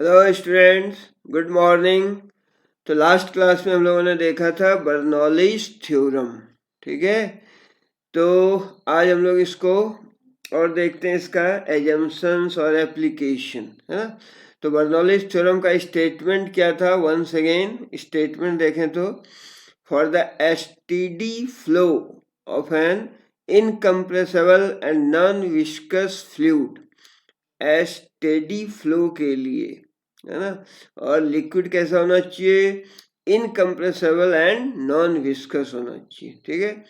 Hello students, good morning. तो last class में हम लोगों ने देखा था बर्नौलीज थ्योरम। ठीक है, तो आज हम लोग इसको और देखते हैं, इसका एजम्पशंस और एप्लीकेशन है ना। तो बर्नौलीज थ्योरम का स्टेटमेंट क्या था? वंस अगेन स्टेटमेंट देखें तो for the steady flow of an incompressible and non viscous fluid, steady flow के लिए, है ना। और लिक्विड कैसा होना चाहिए? इनकम्प्रेसिबल एंड नॉन विस्कस होना चाहिए। ठीक है,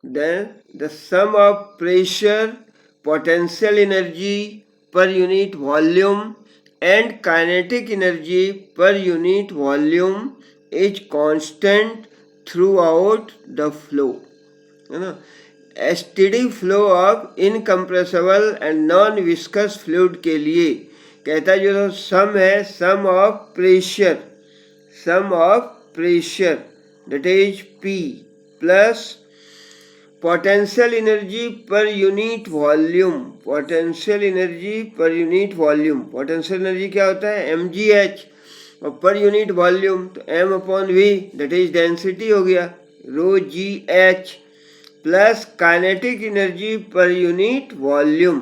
then the sum of pressure, potential energy per unit volume and kinetic energy per unit volume is constant through the flow, है ना। Steady flow of incompressible and non viscous fluid के लिए कहता है जो सम है, sum of pressure that is P plus potential energy per unit volume, potential energy per unit volume, potential energy क्या होता है? mgh, और पर यूनिट वॉल्यूम तो m upon v that is density हो गया, rho G H, plus kinetic energy per unit volume,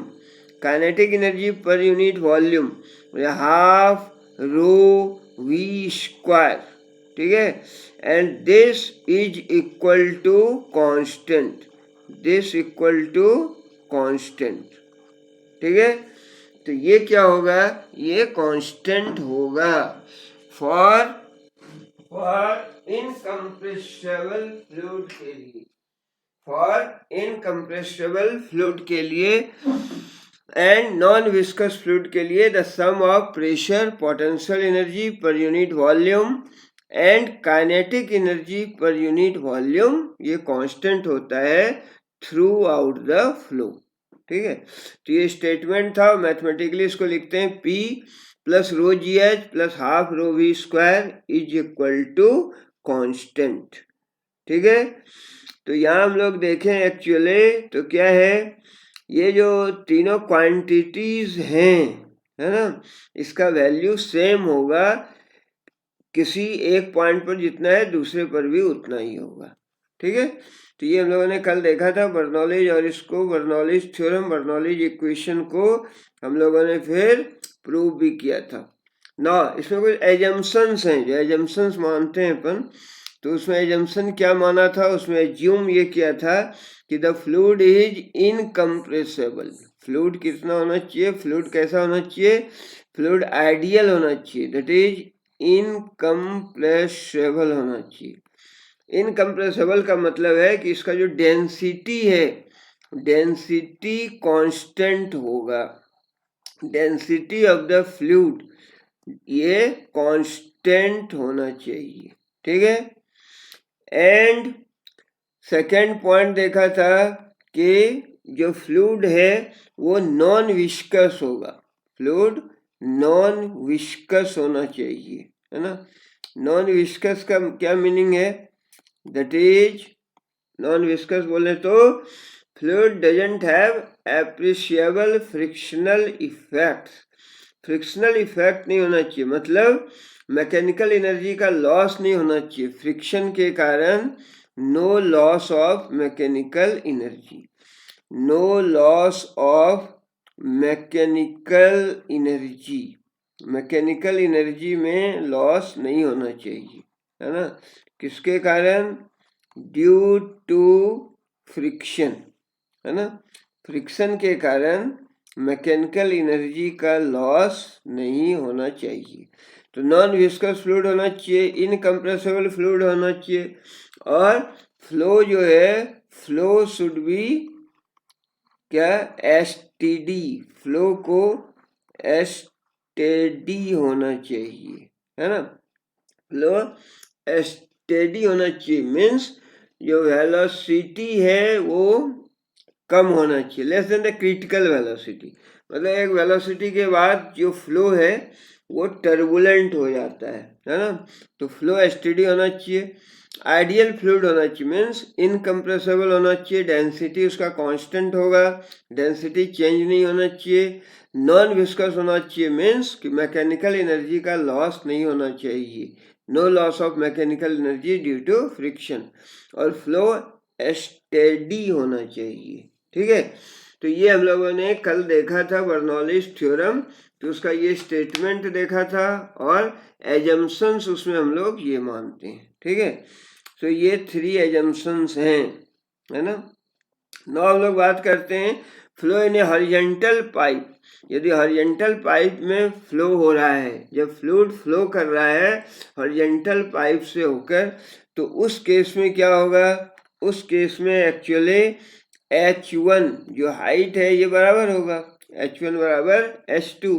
kinetic energy per unit volume half rho V square. ठीक है, and this is equal to constant, this equal to constant. ठीक है, तो ये क्या होगा? ये कांस्टेंट होगा फॉर इनकम्प्रेसिबल फ्लूइड के लिए, फॉर इनकम्प्रेसिबल फ्लूइड के लिए एंड नॉन विस्कस फ्लूइड के लिए the sum of pressure, potential energy per unit volume and kinetic energy per unit volume ये कांस्टेंट होता है थ्रू आउट द फ्लो। ठीक है, तो ये स्टेटमेंट था। मैथमेटिकली इसको लिखते हैं P plus rho G H plus half rho V square is equal to constant. ठीक है, तो यहाँ हम लोग देखें एक्चुअली तो क्या है, ये जो तीनों क्वांटिटीज हैं, है ना, इसका वैल्यू सेम होगा। किसी एक पॉइंट पर जितना है दूसरे पर भी उतना ही होगा। ठीक है, तो ये हम लोगों ने कल देखा था बर्नौलीज, और इसको बर्नौलीज थ्योरम, बर्नौलीज इक्वेशन को हम लोगों ने फिर प्रूव भी किया था ना। इसमें कुछ एजम्पशंस हैं, जो एजम्पशंस मानते हैं अपन, तो उसमें एजम्पशन क्या माना था? उसमें एज्यूम ये किया था कि the fluid is incompressible. Fluid कितना होना चाहिए? फ्लूइड कैसा होना चाहिए? फ्लूइड आइडियल होना चाहिए, दैट इज इनकम्प्रेसिबल होना चाहिए। इनकम्प्रेसिबल का मतलब है कि इसका जो डेंसिटी है, डेंसिटी कांस्टेंट होगा, डेंसिटी ऑफ द फ्लूइड ये कांस्टेंट होना चाहिए। ठीक है, एंड सेकेंड पॉइंट देखा था कि जो फ्लूइड है वो नॉन विस्कस होगा, फ्लूइड नॉन विस्कस होना चाहिए, है ना। नॉन विस्कस का क्या मीनिंग है? दैट इज, नॉन विस्कस बोले तो fluid doesn't have appreciable frictional effect, frictional effect नहीं होना चाहिए, मतलब मैकेनिकल एनर्जी का लॉस नहीं होना चाहिए फ्रिक्शन के कारण। No loss of mechanical energy, no loss of mechanical energy, mechanical energy में लॉस नहीं होना चाहिए, है ना। किसके कारण? ड्यू टू फ्रिक्शन, है ना, फ्रिक्शन के कारण मैकेनिकल एनर्जी का लॉस नहीं होना चाहिए। तो नॉन विस्कस फ्लूइड होना चाहिए, इनकम्प्रेसिबल फ्लूइड होना चाहिए, और फ्लो जो है, फ्लो शुड बी क्या? एसटीडी, फ्लो को एसटीडी होना चाहिए, है ना। फ्लो एसटीडी होना चाहिए मीन्स जो वेलोसिटी है वो कम होना चाहिए, less than the critical velocity, मतलब एक वेलोसिटी के बाद जो फ्लो है वो टर्बुलेंट हो जाता है ना। तो फ्लो एसटीडी होना चाहिए। आइडियल फ्लूइड होना चाहिए मीन्स इनकम्प्रेसिबल होना चाहिए, डेंसिटी उसका कांस्टेंट होगा, डेंसिटी चेंज नहीं होना चाहिए, नॉन विस्कस होना चाहिए मीन्स कि मैकेनिकल एनर्जी का लॉस नहीं होना चाहिए, no loss of mechanical energy due to friction, और फ्लो स्टेडी होना चाहिए। ठीक है, तो ये हम लोगों ने कल देखा था बर्नौलीज थ्योरम, तो उसका ये स्टेटमेंट देखा था और एजम्पशंस उसमें हम लोग ये मानते हैं। ठीक है, तो ये 3 एजम्पशंस हैं, है ना। नाउ हम लोग बात करते हैं flow in A horizontal pipe. यदि हॉरिजॉन्टल पाइप में फ्लो हो रहा है, जब फ्लूइड फ्लो कर रहा है हॉरिजॉन्टल पाइप से होकर, तो उस केस में क्या होगा, उस केस में एक्चुअली H1 जो हाइट है ये बराबर होगा H1 बराबर H2।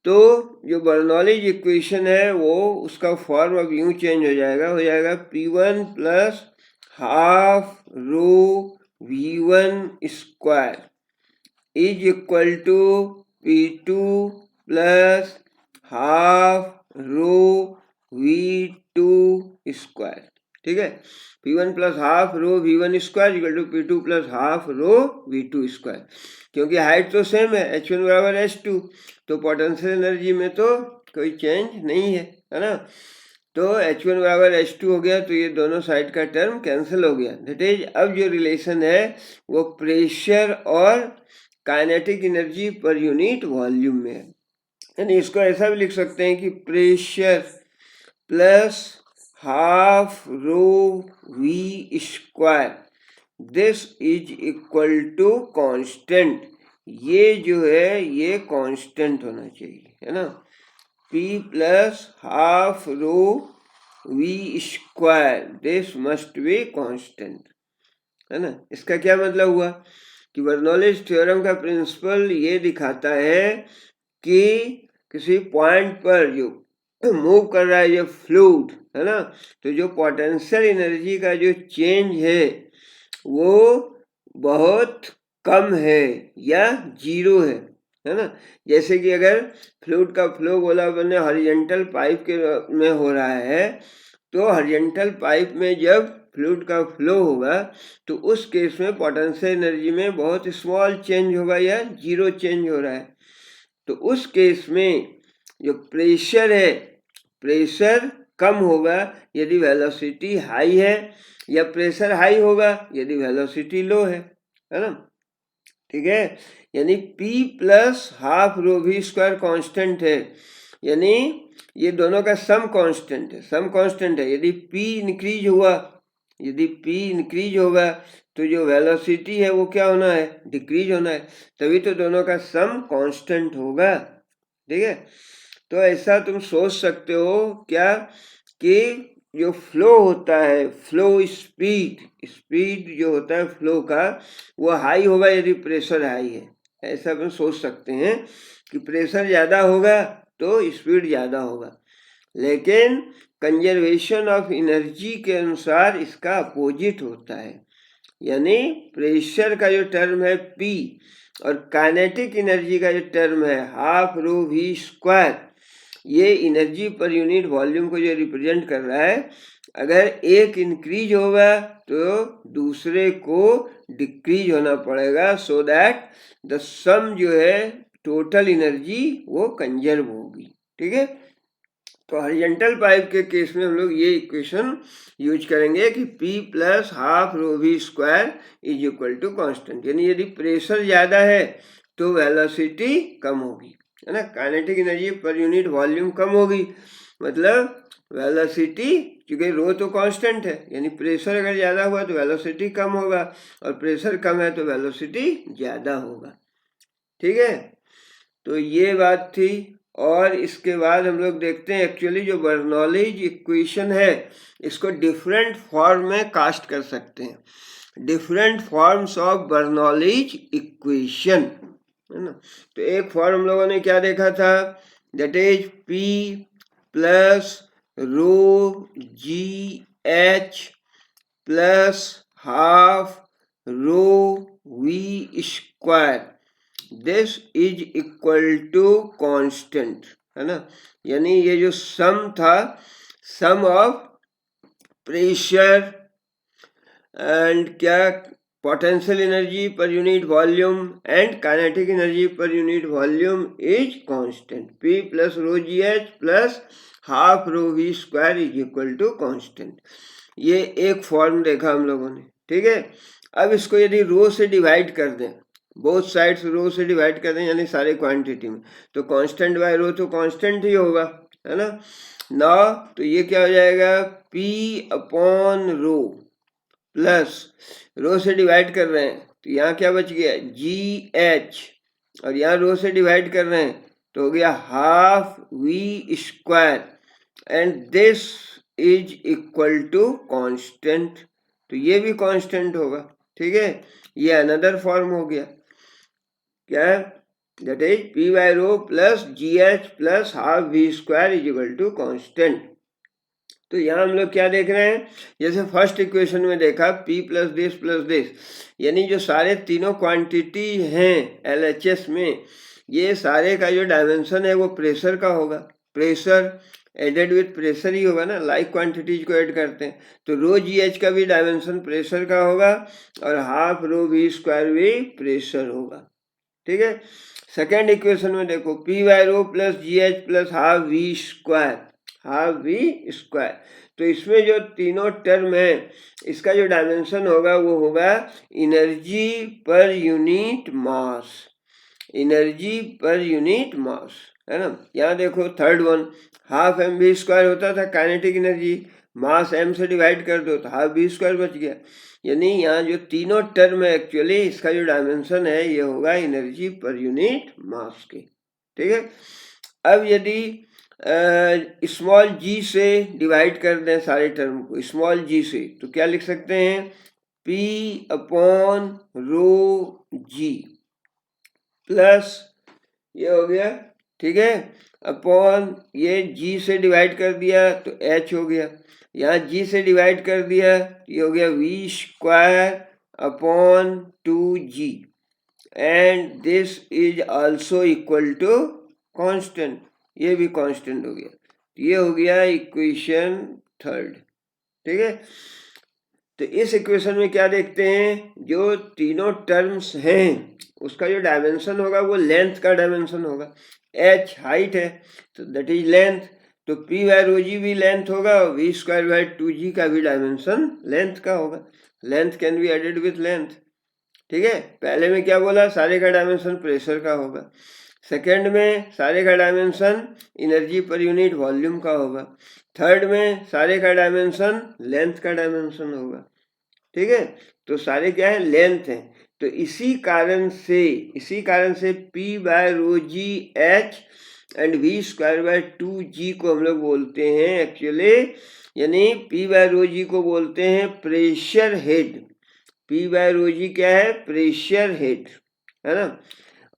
तो जो बर्नौलीज इक्वेशन है वो उसका फॉर्म अब यूं चेंज हो जाएगा P1 plus half rho V1 square is equal to P2 plus half rho V2 square. ठीक है, P1 plus half rho V1 square equal to P2 plus half rho V2 square. क्योंकि height तो same है H1 बराबर H2, तो potential energy में तो कोई चेंज नहीं है ना। तो H1 बराबर H2 हो गया, तो ये दोनों साइड का टर्म कैंसिल हो गया। दैट इज अब जो रिलेशन है वो प्रेशर और kinetic energy per unit volume में है। यानी इसको ऐसा भी लिख सकते हैं कि pressure plus half rho V square this is equal to constant. ये जो है ये कांस्टेंट होना चाहिए, है ना। P plus half rho V square this must be constant, है ना। इसका क्या मतलब हुआ कि बर्नौलीज थ्योरम का प्रिंसिपल ये दिखाता है कि किसी पॉइंट पर जो मूव कर रहा है जो फ्लूइड, है ना, तो जो पोटेंशियल एनर्जी का जो चेंज है वो बहुत कम है या जीरो है ना। जैसे कि अगर फ्लूइड का फ्लो गोला बने हॉरिजॉन्टल पाइप के में हो रहा है, तो हॉरिजॉन्टल पाइप में जब फ्लूइड का फ्लो होगा तो उस केस में पोटेंशियल एनर्जी में बहुत स्मॉल चेंज होगा या जीरो चेंज हो रहा है। तो उस केस में जो प्रेशर है, प्रेशर कम होगा यदि वेलोसिटी हाई है, या प्रेशर हाई होगा यदि वेलोसिटी लो है ना। ठीक है, यानी P plus half rho V square constant है, यानी ये दोनों का सम कांस्टेंट है, सम कांस्टेंट है। यदि P इंक्रीज हुआ, यदि P इंक्रीज होगा तो जो वेलोसिटी है वो क्या होना है, डिक्रीज होना है, तभी तो दोनों का सम कांस्टेंट होगा। ठीक है, तो ऐसा तुम सोच सकते हो क्या कि जो फ्लो होता है, फ्लो स्पीड, स्पीड जो होता है फ्लो का वो हाई होगा यदि प्रेशर हाई है। ऐसा हम सोच सकते हैं कि प्रेशर ज़्यादा होगा तो स्पीड ज़्यादा होगा, लेकिन कंजर्वेशन ऑफ एनर्जी के अनुसार इसका अपोजिट होता है। यानी प्रेशर का जो टर्म है P और काइनेटिक एनर्जी का जो टर्म है हाफ रो V स्क्वायर, ये एनर्जी पर यूनिट वॉल्यूम को जो रिप्रेजेंट कर रहा है, अगर एक इंक्रीज होगा तो दूसरे को डिक्रीज होना पड़ेगा, सो दैट द सम जो है टोटल एनर्जी वो कंजर्व होगी। ठीक है, तो हॉरिजॉन्टल पाइप के केस में हम लोग ये इक्वेशन यूज करेंगे कि P plus half rho V square is equal to constant. यानी यदि प्रेशर ज़्यादा है तो वेलोसिटी कम होगी, है ना, kinetic energy per unit volume कम होगी, मतलब वेलोसिटी, क्योंकि रो तो कांस्टेंट है, यानी प्रेशर अगर ज़्यादा हुआ तो वेलोसिटी कम होगा, और प्रेशर कम है तो वेलोसिटी ज़्यादा होगा। ठीक है, तो ये बात थी। और इसके बाद हम लोग देखते हैं एक्चुअली जो बर्नौलीज इक्वेशन है इसको डिफरेंट फॉर्म में कास्ट कर सकते हैं, different forms of Bernoulli's equation, है ना। तो एक फॉर्म हम लोगों ने क्या देखा था, that is P plus rho GH plus half rho V square this is equal to constant, है ना। यानी ये जो सम था, सम ऑफ प्रेशर एंड क्या potential energy per unit volume and kinetic energy per unit volume is constant. P plus rho gh plus half rho V square is equal to constant. ये एक form देखा हम लोगों ने, ठीक है. अब इसको यदि रो से डिवाइड कर दें, बोथ साइड्स रो से डिवाइड कर दें यानी सारे क्वांटिटी में, तो कांस्टेंट बाय रो तो कांस्टेंट ही होगा, है ना. ना तो ये क्या हो जाएगा, P अपॉन रो प्लस रो से डिवाइड कर रहे हैं तो यहाँ क्या बच गया GH, और यहाँ रो से डिवाइड कर रहे हैं तो हो गया half V square and this is equal to constant. तो ये भी कांस्टेंट होगा, ठीक है. ये अनदर फॉर्म हो गया, क्या है, that is P by rho plus GH plus half V square is equal to constant. तो यहाँ हम लोग क्या देख रहे हैं, जैसे फर्स्ट इक्वेशन में देखा P प्लस दिस, यानी जो सारे तीनों क्वांटिटी हैं LHS में, ये सारे का जो डायमेंशन है वो प्रेशर का होगा. प्रेशर एडेड विथ प्रेशर ही होगा ना, लाइक क्वांटिटीज को ऐड करते हैं. तो रो GH का भी डायमेंशन प्रेशर का होगा और हाफ रो V स्क्वायर भी प्रेशर होगा, ठीक है. सेकेंड इक्वेशन में देखो P by rho plus GH plus half V square, half V square. तो इसमें जो तीनों टर्म है इसका जो डायमेंशन होगा वो होगा energy per unit mass, energy per unit mass, है ना. यहाँ देखो third one half mv square होता था काइनेटिक एनर्जी, मास m से डिवाइड कर दो तो हाफ v स्क्वायर बच गया. यानी यहाँ जो तीनों टर्म है एक्चुअली इसका जो डायमेंशन है ये होगा एनर्जी पर यूनिट मास के, ठीक है. अब यदि स्मॉल g से डिवाइड कर दें सारे टर्म को स्मॉल g से, तो क्या लिख सकते हैं, P upon rho g plus ये हो गया, ठीक है, अपॉन ये g से डिवाइड कर दिया तो h हो गया, यहाँ g से डिवाइड कर दिया ये हो गया V square upon 2g and this is also equal to constant. ये भी कांस्टेंट हो गया. ये हो गया इक्वेशन थर्ड, ठीक है. तो इस इक्वेशन में क्या देखते हैं, जो तीनों टर्म्स हैं उसका जो डायमेंशन होगा वो लेंथ का डायमेंशन होगा. h हाइट है तो दैट इज लेंथ, तो P बाय रो जी भी लेंथ होगा और V स्क्वायर बाय 2g का भी डायमेंशन लेंथ का होगा. Length can be added with length, ठीक है. पहले में क्या बोला, सारे का डायमेंशन प्रेशर का होगा. सेकेंड में सारे का dimension energy per unit volume का होगा. थर्ड में सारे का डायमेंशन लेंथ का डायमेंशन होगा, ठीक है. तो सारे क्या है, लेंथ है. तो इसी कारण से P by rho g H and V square by 2g को हम लोग बोलते हैं एक्चुअली, यानी P बाय रो जी को बोलते हैं pressure head. P by rho जी क्या है, प्रेशर हेड, है ना.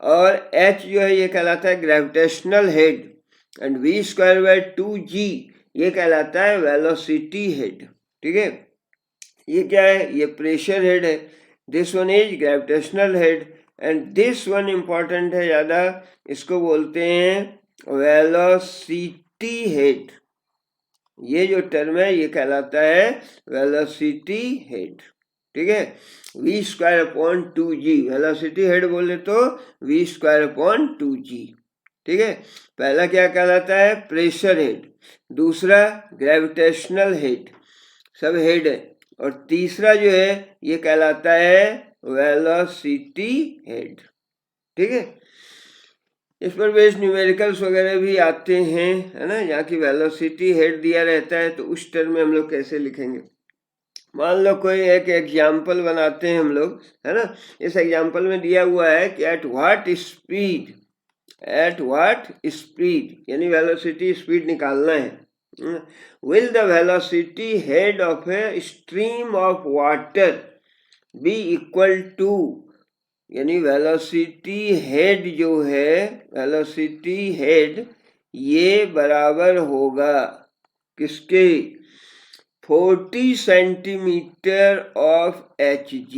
और H जो है ये कहलाता है gravitational head and V square by 2g ये कहलाता है वेलोसिटी हेड, ठीक है. ये क्या है, ये प्रेशर हेड है. This one is gravitational head and this one important है ज़्यादा, इसको बोलते हैं वेलोसिटी हेड. ये जो टर्म है ये कहलाता है वेलोसिटी हेड, ठीक है. V square upon 2g velocity head बोले तो V स्क्वायर अपॉन 2g, ठीक है. पहला क्या कहलाता है, प्रेशर हेड, दूसरा ग्रेविटेशनल हेड, सब हेड है, और तीसरा जो है ये कहलाता है वेलोसिटी हेड, ठीक है. इस पर बेस्ड न्यूमेरिकल्स वगैरह भी आते हैं, है ना. यहाँ की वेलोसिटी हेड दिया रहता है तो उस टर्म में हम लोग कैसे लिखेंगे. मान लो कोई एक एग्जाम्पल बनाते हैं हम लोग, है ना. इस एग्जाम्पल में दिया हुआ है कि एट व्हाट स्पीड यानी वेलोसिटी स्पीड निकालना है. Will the velocity head of a stream of water be equal to, यानी वेलोसिटी हेड जो है, वेलोसिटी हेड ये बराबर होगा किसके, 40 centimetre of Hg,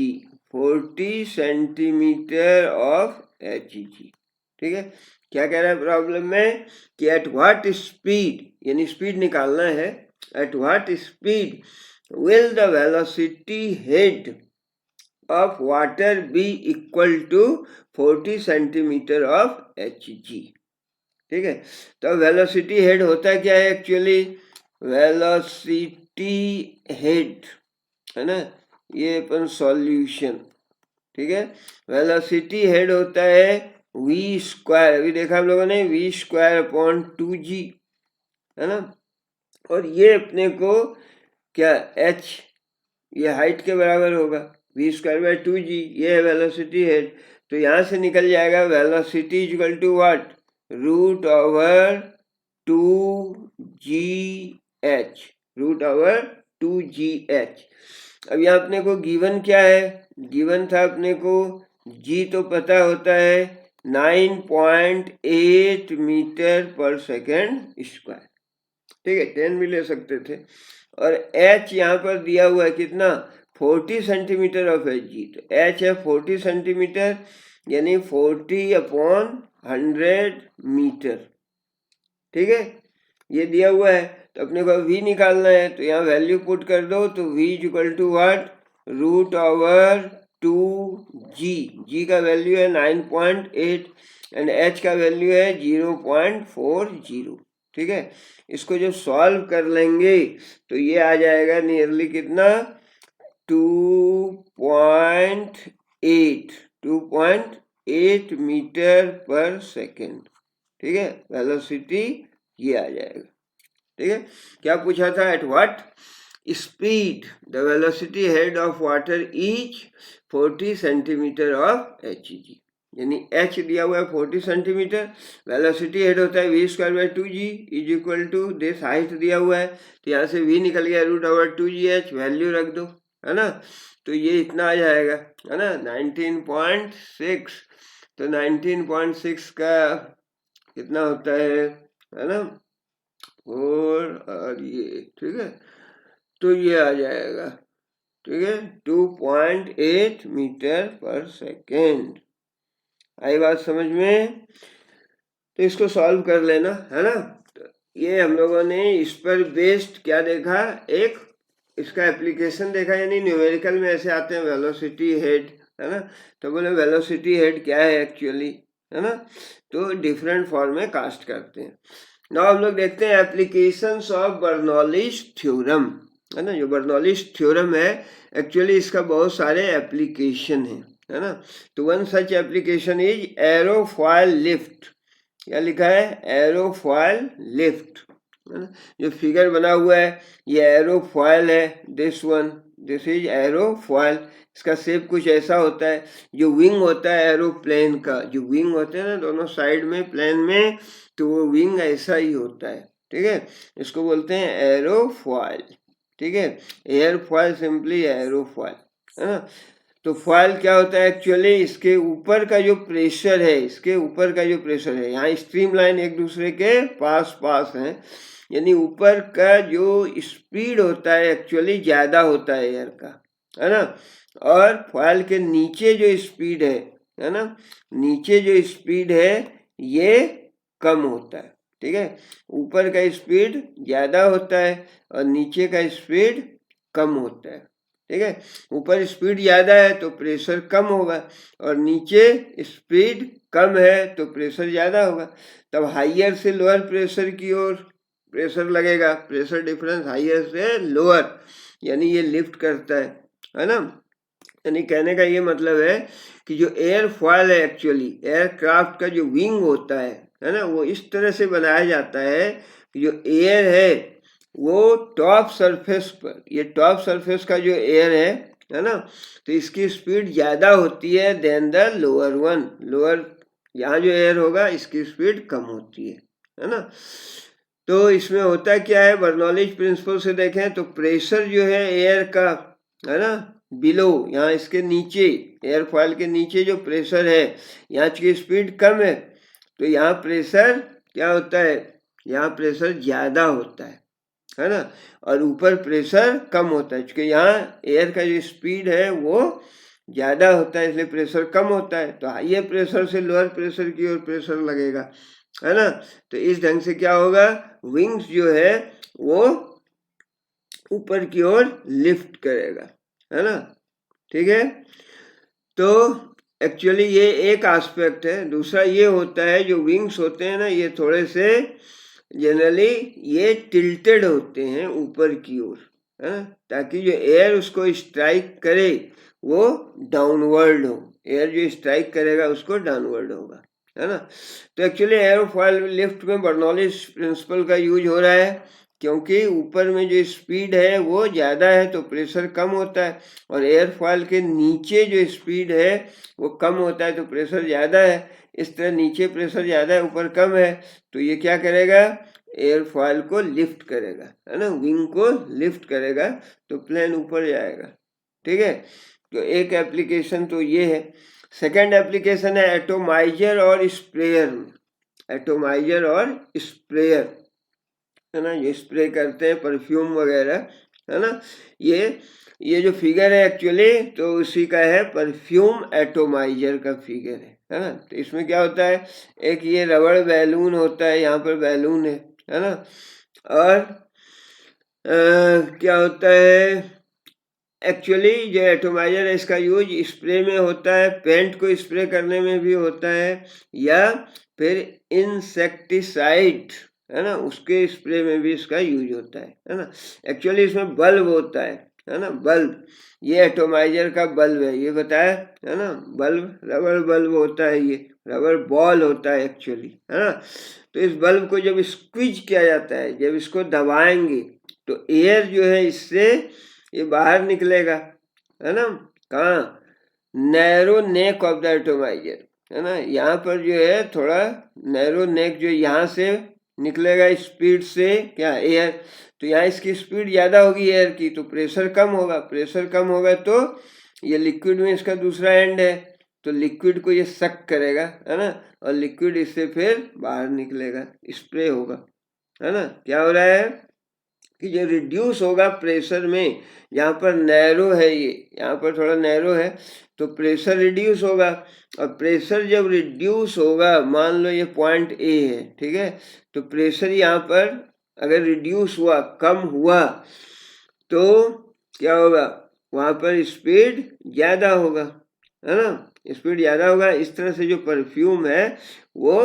40 centimetre of Hg, ठीक है. क्या कह रहा है प्रॉब्लम में कि एट व्हाट स्पीड, यानी स्पीड निकालना है, eight what speed will the velocity head of water be equal to 40 centimetre of Hg। ठीक है, तो वेलोसिटी हेड होता क्या है एक्चुअली? वेलोसिटी हेड है ना, ये अपन सॉल्यूशन, ठीक है। वेलोसिटी हेड होता है v स्क्वायर, अभी देखा हम लोगों ने, v स्क्वायर अपॉन 2g, है ना। और ये अपने को क्या, h ये हाइट के बराबर होगा, v स्क्वायर बाय 2g, ये है वेलोसिटी हेड। तो यहाँ से निकल जाएगा velocity equal to what, root over 2gh, root over 2gh। अब यहाँ अपने को गिवन क्या है, गिवन था अपने को g तो पता होता है 9.8 मीटर पर सेकेंड स्क्वायर, ठीक है, 10 भी ले सकते थे। और h यहाँ पर दिया हुआ है कितना, 40 सेंटीमीटर ऑफ Hg, तो h है 40 सेंटीमीटर, यानी 40 अपॉन 100 मीटर, ठीक है, ये दिया हुआ है। तो अपने को v निकालना है, तो यहाँ वैल्यू पुट कर दो, तो v equal to what, root over 2g, g का वैल्यू है 9.8 एंड h का वैल्यू है 0.40, ठीक है। इसको जब सॉल्व कर लेंगे तो ये आ जाएगा नियरली कितना, 2.8 मीटर पर सेकेंड, ठीक है, वेलोसिटी ये आ जाएगा, ठीक है। क्या पूछा था, eight what speed the velocity head of water is 40 centimetre of Hg, यानी h दिया हुआ है 40 सेंटीमीटर, वेलोसिटी हेड होता है v square by 2g is equal to this, height दिया हुआ है, तो यहाँ से v निकल गया रूट ओवर 2gh, वैल्यू रख दो, है ना। तो ये इतना आ जाएगा, है ना, 19.6, तो 19.6 का कितना होता है ना, 4 और ये, ठीक है, तो ये आ जाएगा, ठीक है, 2.8 मीटर पर सेकेंड। आई बात समझ में? तो इसको सॉल्व कर लेना, है ना। तो ये हम लोगों ने इस पर बेस्ड क्या देखा, एक इसका एप्लीकेशन देखा, यानी न्यूमेरिकल में ऐसे आते हैं वेलोसिटी हेड, है ना। तो बोले वेलोसिटी हेड क्या है एक्चुअली, है ना, तो डिफरेंट फॉर्म में कास्ट करते हैं। नाउ हम लोग देखते हैं एप्लीकेशंस ऑफ बर्नौलीज थ्योरम, है ना। जो बर्नौलीज थ्योरम है एक्चुअली इसका बहुत सारे एप्लीकेशन है ना। तो one such application is aerofoil lift, क्या लिखा है, एरोफॉयल लिफ्ट, है ना। जो फिगर बना हुआ है ये एरोफॉयल है, दिस वन, दिस इज एरोफॉयल। इसका शेप कुछ ऐसा होता है, जो विंग होता है एरोप्लेन का, जो विंग होते हैं ना दोनों साइड में प्लेन में, तो वो विंग ऐसा ही होता है, ठीक है, इसको बोलते हैं एरोफॉयल, ठीक है। एयरफॉयल सिंपली एरोफॉयल, है ना। तो फॉयल क्या होता है एक्चुअली, इसके ऊपर का जो प्रेशर है, इसके ऊपर का जो प्रेशर है, यहाँ स्ट्रीम लाइन एक दूसरे के पास पास हैं, यानी ऊपर का जो स्पीड होता है एक्चुअली ज़्यादा होता है एयर का, है ना। और फॉयल के नीचे जो स्पीड है ना, नीचे जो स्पीड है ये कम होता है, ठीक है। ऊपर का स्पीड ज़्यादा होता है और नीचे का स्पीड कम होता है, ठीक है। ऊपर स्पीड ज़्यादा है तो प्रेशर कम होगा, और नीचे स्पीड कम है तो प्रेशर ज़्यादा होगा। तब हाइयर से लोअर प्रेशर की ओर प्रेशर लगेगा, प्रेशर डिफरेंस हाइयर से लोअर, यानी ये लिफ्ट करता है ना। यानी कहने का ये मतलब है कि जो एयर फॉयल है एक्चुअली, एयरक्राफ्ट का जो विंग होता है ना, वो इस तरह से बनाया जाता है कि जो एयर है वो टॉप सरफेस पर, ये टॉप सरफेस का जो एयर है ना, तो इसकी स्पीड ज़्यादा होती है then the lower one, lower यहाँ जो एयर होगा इसकी स्पीड कम होती है ना। तो इसमें होता क्या है, बर्नौलीज प्रिंसिपल से देखें तो प्रेशर जो है एयर का, है ना, बिलो, यहाँ इसके नीचे एयरफॉयल के नीचे जो प्रेशर है, यहाँ की स्पीड कम है, तो यहाँ प्रेशर क्या होता है, यहाँ प्रेशर ज़्यादा होता है ना, और ऊपर प्रेशर कम होता है, क्योंकि यहाँ एयर का जो स्पीड है वो ज़्यादा होता है, इसलिए प्रेशर कम होता है। तो हाईयर प्रेशर से लोअर प्रेशर की ओर प्रेशर लगेगा, है ना। तो इस ढंग से क्या होगा, विंग्स जो है वो ऊपर की ओर लिफ्ट करेगा, है ना, ठीक है। तो एक्चुअली ये एक एस्पेक्ट है। दूसरा ये होता है जो विंग्स होते हैं ना, ये थोड़े से जनरली ये टिल्टेड होते हैं ऊपर की ओर, है ना, ताकि जो एयर उसको स्ट्राइक करे वो डाउनवर्ड हो। एयर जो स्ट्राइक करेगा उसको डाउनवर्ड होगा, है ना। तो एक्चुअली एयरोफॉयल लिफ्ट में बर्नौलिस प्रिंसिपल का यूज हो रहा है, क्योंकि ऊपर में जो स्पीड है वो ज़्यादा है तो प्रेशर कम होता है, और एयरफॉयल के नीचे जो स्पीड है वो कम होता है तो प्रेशर ज़्यादा है। इस तरह नीचे प्रेशर ज़्यादा है ऊपर कम है, तो ये क्या करेगा, एयरफॉयल को लिफ्ट करेगा, है ना, विंग को लिफ्ट करेगा तो प्लेन ऊपर जाएगा। ठीक है, तो एक एप्लीकेशन तो ये है। सेकंड एप्लीकेशन है एटोमाइजर और स्प्रेयर में। एटोमाइजर और स्प्रेयर, है ना, ये स्प्रे करते हैं परफ्यूम वगैरह, है ना। ये जो फिगर है एक्चुअली तो उसी का है, परफ्यूम एटोमाइजर का फिगर है ना। तो इसमें क्या होता है, एक ये रबड़ बैलून होता है, यहाँ पर बैलून है ना, और क्या होता है एक्चुअली जो एटोमाइजर है इसका यूज स्प्रे में होता है, पेंट को स्प्रे करने में भी होता है, या फिर इंसेक्टिसाइड, है ना, उसके स्प्रे में भी इसका यूज होता है ना। एक्चुअली इसमें बल्ब होता है ना, बल्ब, ये एटोमाइजर का बल्ब है, ये बताया है ना, बल्ब रबर बल्ब होता है, ये रबर बॉल होता है एक्चुअली, है ना। तो इस बल्ब को जब स्क्वीज किया जाता है, जब इसको दबाएंगे तो एयर जो है इससे ये बाहर निकलेगा, है ना, कहाँ, narrow neck of the atomiser, है ना, यहाँ पर जो है थोड़ा नैरो नेक जो यहाँ से निकलेगा स्पीड से, क्या, एयर, तो यहाँ इसकी स्पीड ज़्यादा होगी एयर की तो प्रेशर कम होगा, प्रेशर कम होगा तो ये लिक्विड में इसका दूसरा एंड है तो लिक्विड को ये सक करेगा, है ना, और लिक्विड इससे फिर बाहर निकलेगा, स्प्रे होगा, है ना। क्या हो रहा है कि जो रिड्यूस होगा प्रेशर में, यहाँ पर नैरो है, ये यहाँ पर थोड़ा नैरो है तो प्रेशर रिड्यूस होगा, और प्रेशर जब रिड्यूस होगा, मान लो ये पॉइंट ए है, ठीक है, तो प्रेशर यहाँ पर अगर रिड्यूस हुआ, कम हुआ, तो क्या होगा, वहाँ पर स्पीड ज़्यादा होगा, है ना, स्पीड ज़्यादा होगा। इस तरह से जो परफ्यूम है वो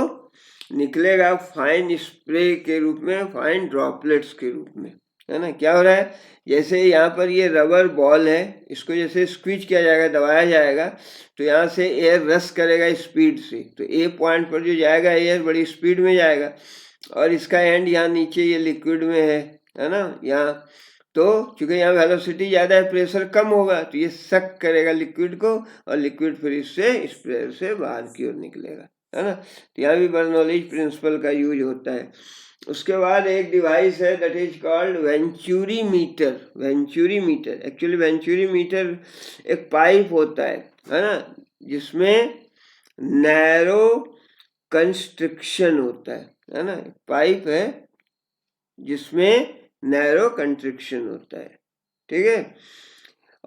निकलेगा फाइन स्प्रे के रूप में, फाइन ड्रॉपलेट्स के रूप में, है ना। क्या हो रहा है, जैसे यहाँ पर ये रबर बॉल है, इसको जैसे स्क्वीज किया जाएगा, दबाया जाएगा, तो यहाँ से एयर रश करेगा स्पीड से, तो ए पॉइंट पर जो जाएगा एयर बड़ी स्पीड में जाएगा, और इसका एंड यहाँ नीचे ये लिक्विड में है ना, यहाँ, तो चूंकि यहाँ वेलोसिटी ज़्यादा है प्रेशर कम होगा तो ये सक करेगा लिक्विड को, और लिक्विड फिर इससे स्प्रेयर से बाहर की ओर निकलेगा, है ना। तो यहाँ भी बर्नौलीज प्रिंसिपल का यूज होता है। उसके बाद एक डिवाइस है that is called venturi meter. Venturi meter, actually venturi meter एक पाइप होता है ना, जिसमें नैरो कंस्ट्रिक्शन होता है ना, पाइप है जिसमें नैरो कंस्ट्रिक्शन होता है, ठीक है।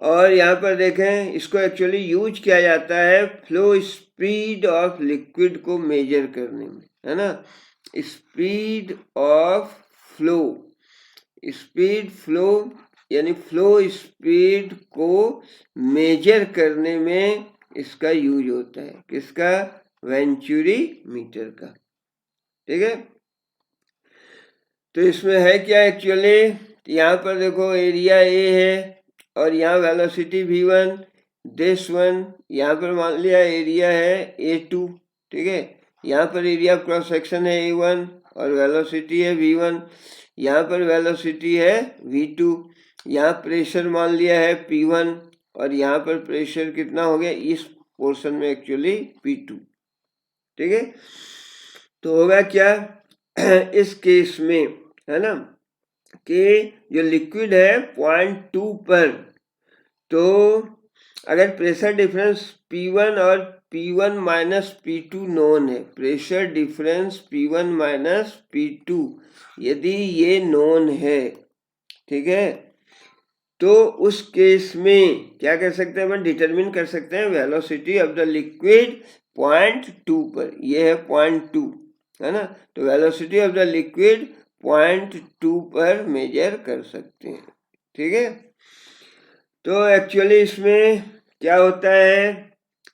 और यहाँ पर देखें, इसको एक्चुअली यूज किया जाता है फ्लो स्पीड ऑफ लिक्विड को मेजर करने में, है ना, speed of flow, speed flow यानी फ्लो स्पीड को मेजर करने में इसका यूज होता है, किसका, वेंचुरी मीटर का, ठीक है। तो इसमें है क्या एक्चुअली, यहाँ पर देखो एरिया ए है और यहाँ वेलोसिटी v1, दिस वन, यहाँ पर मान लिया एरिया है a2, ठीक है, यहाँ पर एरिया क्रॉस सेक्शन है a1 और वेलोसिटी है v1, यहाँ पर वेलोसिटी है v2, यहाँ प्रेशर मान लिया है p1 और यहाँ पर प्रेशर कितना हो गया इस पोर्शन में एक्चुअली p2, ठीक है। तो होगा क्या इस केस में, है ना, कि जो लिक्विड है 0.2 पर, तो अगर प्रेशर डिफरेंस P1 और P1 माइनस P2 नोन है, pressure difference P1 minus P2 यदि ये नोन है, ठीक है, तो उस केस में क्या कर सकते हैं, अपन डिटरमिन कर सकते हैं वेलोसिटी ऑफ द लिक्विड 0.2 पर, ये है 0.2, है ना, तो वेलोसिटी ऑफ द लिक्विड 0.2 पर मेजर कर सकते हैं, ठीक है। तो एक्चुअली इसमें क्या होता है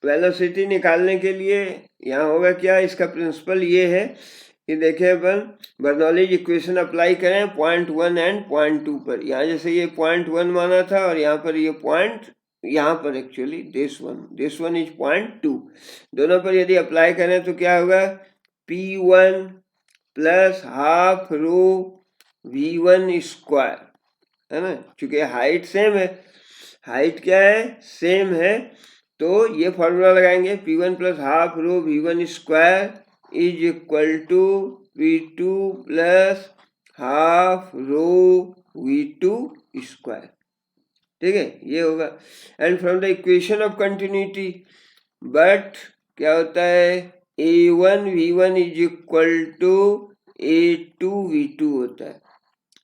वेलोसिटी निकालने के लिए यहाँ होगा क्या, इसका प्रिंसिपल ये है कि देखें अपन बर्नौलीज इक्वेशन अप्लाई करें पॉइंट 1 एंड पॉइंट 2 पर। यहाँ जैसे ये पॉइंट 1 माना था और यहाँ पर ये पॉइंट, यहाँ पर actually this one is point 2, दोनों पर यदि अप्लाई करें तो क्या होगा, P1 plus half rho V1 square, है ना, चूंकि हाइट सेम है, हाइट क्या है, सेम है, तो ये फॉर्मूला लगाएंगे P1 plus half rho V1 square is equal to V2 plus half rho V2 square. ठीक है, ये होगा। And from the equation of continuity, but क्या होता है, A1 V1 is equal to A2 V2 होता है,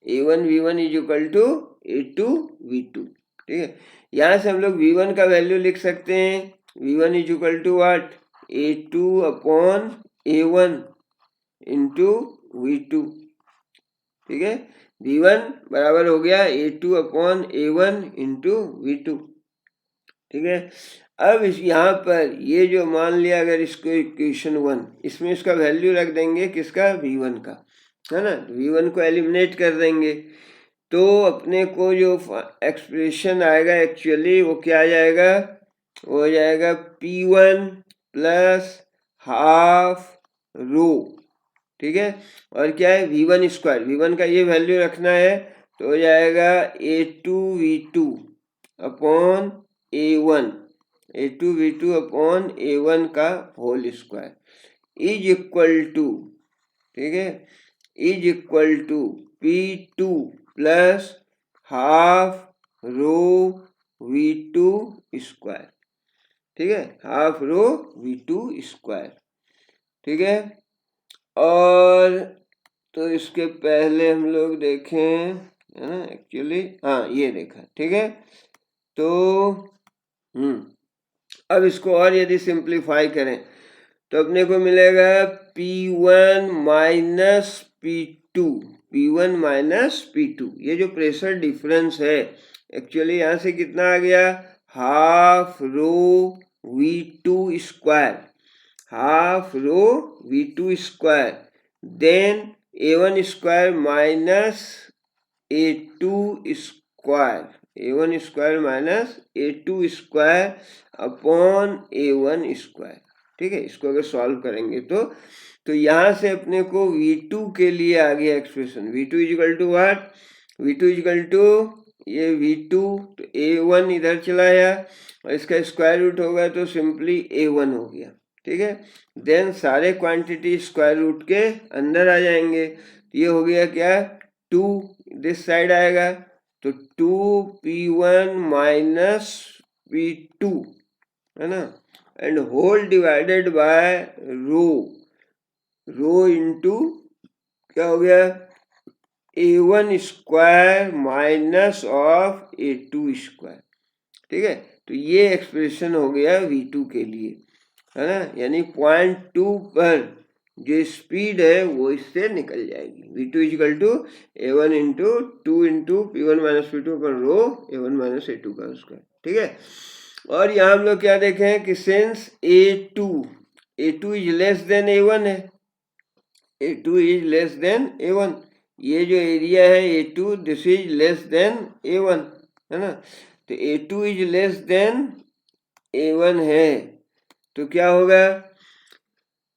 A1 V1 is equal to A2 V2। ठीक है, यहाँ से हम लोग V1 का वैल्यू लिख सकते हैं, V1 is equal to what, A2 upon A1 into V2। ठीक है, V1 बराबर हो गया A2 upon A1 into V2। ठीक है, अब यहाँ पर ये जो मान लिया, अगर इसको इक्वेशन 1, इसमें इसका वैल्यू रख देंगे, किसका, V1 का, है ना, V1 को एलिमिनेट कर देंगे, तो अपने को जो एक्सप्रेशन आएगा एक्चुअली वो क्या आ जाएगा, वो हो जाएगा P1 प्लस हाफ रो। ठीक है, और क्या है, V1 स्क्वायर, V1 का ये वैल्यू रखना है, तो हो जाएगा A2 V2 upon A1 upon A1 का whole square is equal to, ठीक है, is equal to P2 plus half rho V2 square. ठीक है, हाफ रो V2 स्क्वायर। ठीक है, और तो इसके पहले हम लोग देखें, है ना, एक्चुअली हाँ ये देखा। ठीक है, तो अब इसको और यदि सिंप्लीफाई करें तो अपने को मिलेगा P1 माइनस P2, ये जो प्रेशर डिफरेंस है एक्चुअली यहाँ से कितना आ गया, half rho V2 square, half rho V2 square, then A1 square minus A2 square, A1 square minus A2 square upon A1 square. ठीक है, इसको अगर सॉल्व करेंगे तो यहाँ से अपने को V2 के लिए आ गया expression, V2 is equal to what, V2 is equal to ये V2, तो A1 इधर चला आया और इसका स्क्वायर रूट होगा तो सिंपली A1 हो गया। ठीक है, देन सारे क्वांटिटी स्क्वायर रूट के अंदर आ जाएंगे, तो ये हो गया क्या, 2 दिस साइड आएगा, तो 2P1 माइनस P2, है ना, and whole divided by rho into क्या हो गया, A1 square minus of A2 square. ठीक है, तो ये एक्सप्रेशन हो गया V2 के लिए, है ना, यानी पॉइंट 2 पर जो स्पीड है वो इससे निकल जाएगी। V2 is equal to A1 into 2 into P1 minus P2 पर रो A1 माइनस A2 का स्क्वायर। ठीक है, और यहाँ हम लोग क्या देखें कि since A2 is less than A1 है, A2 is less than A1, ये जो एरिया है A2 this is less than A1, है ना, तो A2 is less than A1 है, तो क्या होगा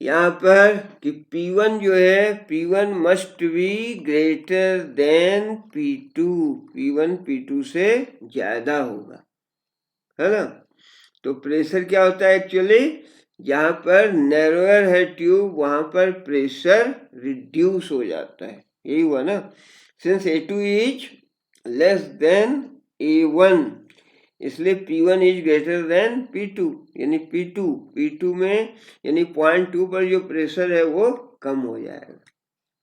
यहाँ पर कि P1 जो है, P1 must be greater than P2, P1 P2 से ज्यादा होगा, है ना। तो प्रेशर क्या होता है एक्चुअली, जहाँ पर नैरोअर है ट्यूब वहां पर प्रेशर रिड्यूस हो जाता है, यही हुआ ना, since A2 is less than A1 इसलिए P1 is greater than P2, यानी P2 में यानी पॉइंट 2 पर जो प्रेशर है वो कम हो जाएगा।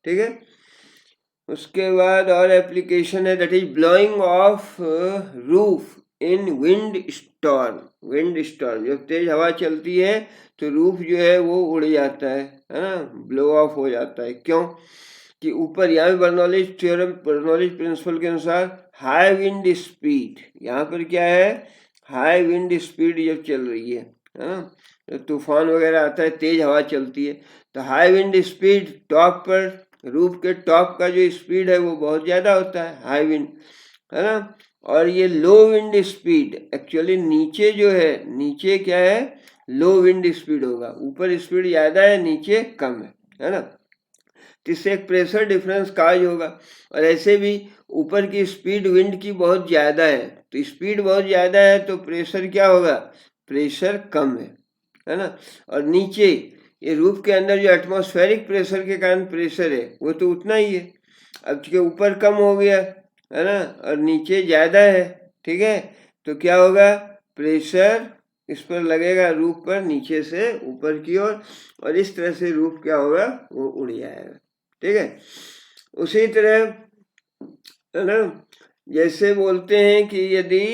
ठीक है, उसके बाद और एप्लीकेशन है that is blowing of roof in wind storm, जब तेज हवा चलती है तो रूफ जो है वो उड़ जाता है ना, ब्लो ऑफ हो जाता है। क्यों कि ऊपर यहाँ भी बर्नौलीज प्रिंसिपल के अनुसार हाई विंड स्पीड, यहाँ पर क्या है, हाई विंड स्पीड जब चल रही है है ना, तो तूफान वगैरह आता है, तेज हवा चलती है, तो हाई विंड स्पीड टॉप पर, रूफ के टॉप का जो स्पीड है वो बहुत ज़्यादा होता है, हाई विंड, है ना। और ये लो विंड स्पीड, एक्चुअली नीचे जो है, नीचे क्या है, लो विंड स्पीड होगा, ऊपर स्पीड ज़्यादा है, नीचे कम है ना, तो इससे एक प्रेशर डिफरेंस काज होगा। और ऐसे भी ऊपर की स्पीड विंड की बहुत ज़्यादा है, तो स्पीड बहुत ज़्यादा है तो प्रेशर क्या होगा, प्रेशर कम है ना। और नीचे ये रूफ के अंदर जो एटमॉस्फेरिक प्रेशर के कारण प्रेशर है वो तो उतना ही है, अब चूंकि ऊपर कम हो गया है ना और नीचे ज़्यादा है, ठीक है, तो क्या होगा, प्रेशर इस पर लगेगा रूफ पर नीचे से ऊपर की ओर, और इस तरह से रूफ क्या होगा, वो उड़ जाएगा, ठीक है। उसी तरह है ना, जैसे बोलते हैं कि यदि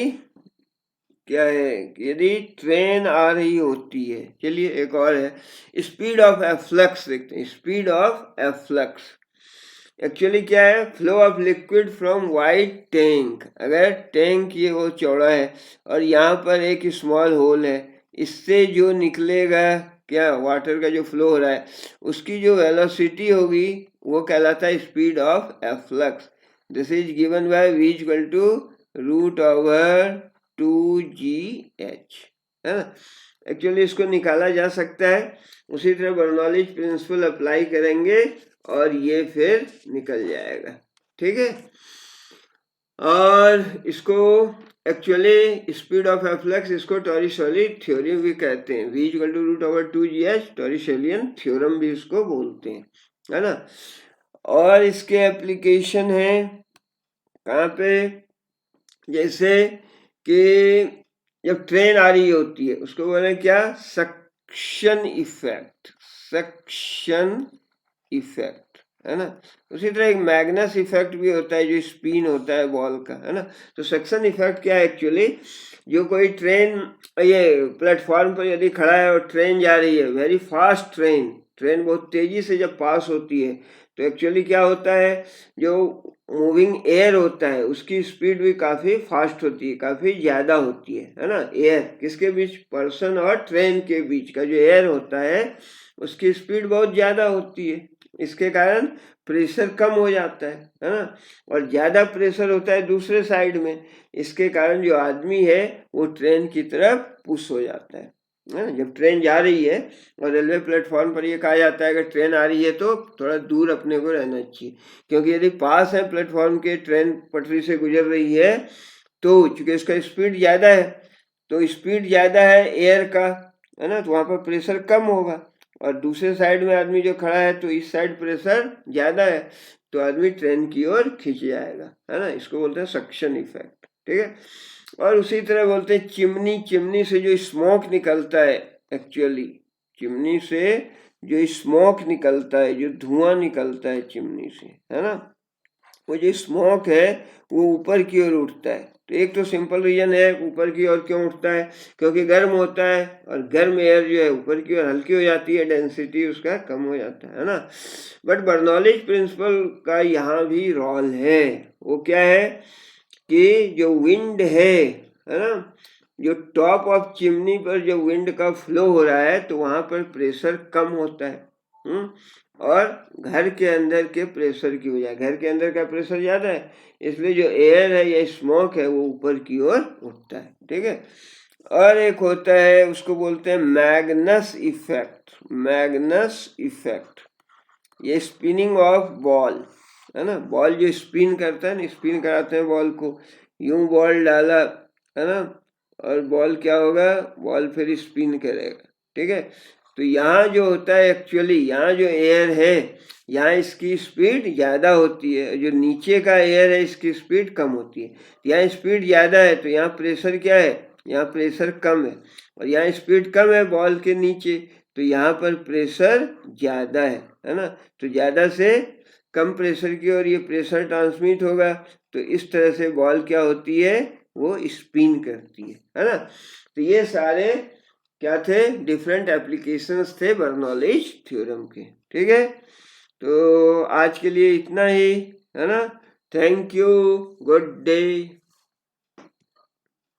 क्या है, यदि ट्रेन आ रही होती है, चलिए एक और है, स्पीड ऑफ एफ्लक्स देखते हैं, स्पीड ऑफ एफ्लक्स एक्चुअली क्या है, flow of liquid from wide tank, अगर टैंक ये वो चौड़ा है और यहाँ पर एक स्मॉल होल है, इससे जो निकलेगा क्या, वाटर का जो फ्लो हो रहा है उसकी जो वेलोसिटी होगी वो कहलाता है speed of efflux. This is given by v equal to root over 2gh, है ना। एक्चुअली इसको निकाला जा सकता है, उसी तरह बर्नौलीज प्रिंसिपल अप्लाई करेंगे और ये फिर निकल जाएगा, ठीक है। और इसको एक्चुअली स्पीड ऑफ एफ्लक्स, इसको टॉरिशेली थ्योरम भी कहते हैं, v equal to root over 2gh, Torricellian theorem भी इसको बोलते हैं, है ना। और इसके एप्लीकेशन है कहाँ पे, जैसे कि जब ट्रेन आ रही होती है उसको बोले क्या, सक्शन इफेक्ट, सक्शन इफेक्ट, है ना। उसी तरह एक मैग्नस इफेक्ट भी होता है जो स्पिन होता है बॉल का, है ना। तो सक्शन इफेक्ट क्या है, एक्चुअली जो कोई ट्रेन ये प्लेटफॉर्म पर यदि खड़ा है और ट्रेन जा रही है, वेरी फास्ट ट्रेन, ट्रेन बहुत तेजी से जब पास होती है तो एक्चुअली क्या होता है, जो मूविंग एयर होता है उसकी स्पीड भी काफ़ी फास्ट होती है, काफ़ी ज़्यादा होती है ना। एयर किसके बीच, पर्सन और ट्रेन के बीच का जो एयर होता है उसकी स्पीड बहुत ज़्यादा होती है, इसके कारण प्रेशर कम हो जाता है ना। और ज़्यादा प्रेशर होता है दूसरे साइड में, इसके कारण जो आदमी है वो ट्रेन की तरफ पुश हो जाता है ना। जब ट्रेन जा रही है और रेलवे प्लेटफॉर्म पर ये कहा जाता है अगर ट्रेन आ रही है तो थोड़ा दूर अपने को रहना चाहिए, क्योंकि यदि पास है प्लेटफॉर्म के, ट्रेन पटरी से गुजर रही है, तो चूंकि इसका स्पीड ज़्यादा है, तो स्पीड ज़्यादा है एयर का, है ना, तो वहाँ पर प्रेशर कम होगा, और दूसरे साइड में आदमी जो खड़ा है तो इस साइड प्रेशर ज़्यादा है, तो आदमी ट्रेन की ओर खींच जाएगा, है ना। इसको बोलते हैं सक्शन इफेक्ट, ठीक है। और उसी तरह बोलते हैं चिमनी, चिमनी से जो स्मोक निकलता है, एक्चुअली चिमनी से जो स्मोक निकलता है, जो धुआं निकलता है चिमनी से, है ना, वो जो स्मोक है वो ऊपर की ओर उठता है। तो एक तो सिंपल रीजन है ऊपर की ओर क्यों उठता है, क्योंकि गर्म होता है और गर्म एयर जो है ऊपर की ओर हल्की हो जाती है, डेंसिटी उसका कम हो जाता है ना। बट बर्नौलीज प्रिंसिपल का यहाँ भी रोल है, वो क्या है कि जो विंड है ना, जो टॉप ऑफ चिमनी पर जो विंड का फ्लो हो रहा है तो वहाँ पर प्रेशर कम होता है, और घर के अंदर के प्रेशर की वजह, घर के अंदर का प्रेशर ज़्यादा है, इसलिए जो एयर है या स्मोक है वो ऊपर की ओर उठता है, ठीक है। और एक होता है उसको बोलते हैं मैग्नस इफेक्ट, मैग्नस इफेक्ट, ये स्पिनिंग ऑफ बॉल, है ना, बॉल जो स्पिन करता है ना, स्पिन कराते हैं बॉल को, यूं बॉल डाला, है ना, और बॉल क्या होगा, बॉल फिर स्पिन करेगा, ठीक है। तो यहाँ जो होता है एक्चुअली, यहाँ जो एयर है यहाँ इसकी स्पीड ज़्यादा होती है, जो नीचे का एयर है इसकी स्पीड कम होती है। यहाँ स्पीड ज़्यादा है तो यहाँ प्रेशर क्या है, यहाँ प्रेशर कम है, और यहाँ स्पीड कम है बॉल के नीचे तो यहाँ पर प्रेशर ज़्यादा है ना। तो ज़्यादा से कम प्रेशर की ओर ये प्रेशर ट्रांसमिट होगा, तो इस तरह से बॉल क्या होती है, वो स्पिन करती है ना। तो ये सारे क्या थे, डिफरेंट एप्लीकेशंस थे बर्नौलीज थ्योरम के, ठीक है। तो आज के लिए इतना ही, है ना। Thank you, good day.